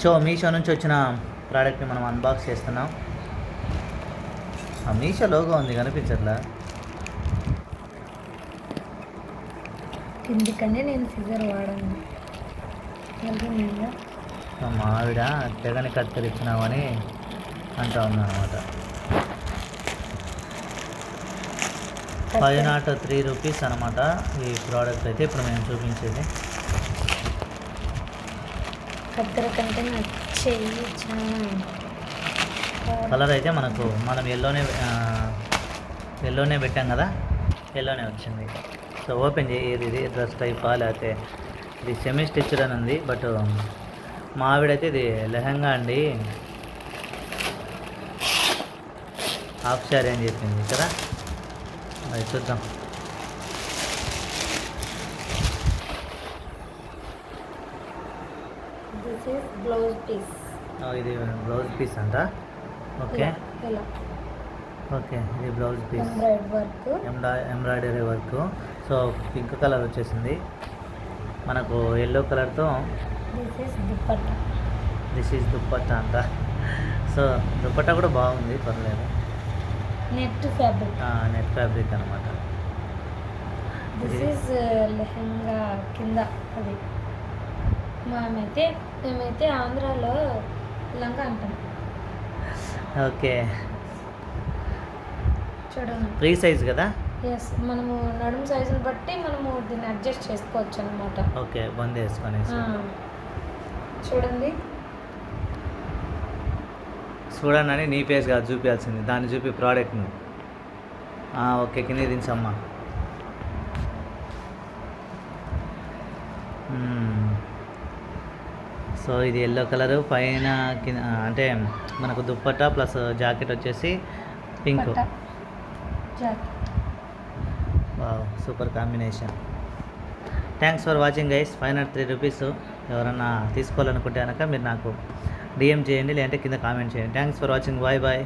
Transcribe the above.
So Meesho నుంచి వచ్చిన ప్రోడక్ట్ని మనం అన్బాక్స్ చేస్తున్నాం. ఆ మీషో లోగో ఉంది, కనిపించట్లా. ఎందుకంటే నేను సిజర్ వాడాను. మా ఆవిడ తెగని కత్తిరించినామని అంటా ఉందన్నమాట. 503 రూపీస్ అనమాట ఈ ప్రోడక్ట్ అయితే ఇప్పుడు మేము చూపించేది. కత్తెర కంటే కలర్ అయితే మనం ఎల్లోనే పెట్టాం కదా, ఎల్లోనే వచ్చింది. సో ఓపెన్ చేయేది ఇది డ్రెస్ టైపా లేకపోతే ఇది సెమీ స్టిచ్డ్ అని ఉంది. బట్ మా ఆవిడైతే ఇది లెహంగా అండి, హాఫ్ శారీ అని చెప్పింది కదా. అది చూద్దాం. ఇది బ్లౌజ్ పీస్ అంట. ఓకే ఓకే, ఇది blouse piece, embroidery work. So pink colour వచ్చేసింది మనకు, ఎల్లో కలర్తో. దిస్ ఈజ్ దుప్పట్టా అంట. సో దుప్పట్టా కూడా బాగుంది, పర్లేదు. నెట్ ఫ్యాబ్రిక్ అనమాట. లెహంగా కింద అది మేమైతే ఆంధ్రాలో లంగా అంటాం. ఓకే, చూడండి ఫ్రీ సైజ్ కదా. ఎస్, మనము నడుము సైజుని బట్టి మనము దీన్ని అడ్జస్ట్ చేసుకోవచ్చు అనమాట. ఓకే, బంద్ వేసుకొని చూడండి చూడండి. నీ ఫేస్ కాదు చూపించాల్సింది, దాన్ని చూపి ప్రోడక్ట్ను. ఓకే, కింద దించమ్మా. సో ఇది ఎల్లో కలరు, పైన కింద అంటే మనకు దుప్పట్టా ప్లస్ జాకెట్ వచ్చేసి pink. Wow, super combination. Thanks for watching guys. 503 rupees. ఎవరన్నా తీసుకోవాలనుకుంటే కనుక మీరు నాకు DM చేయండి, లేదంటే కింద కామెంట్ చేయండి. Thanks for watching. Bye bye.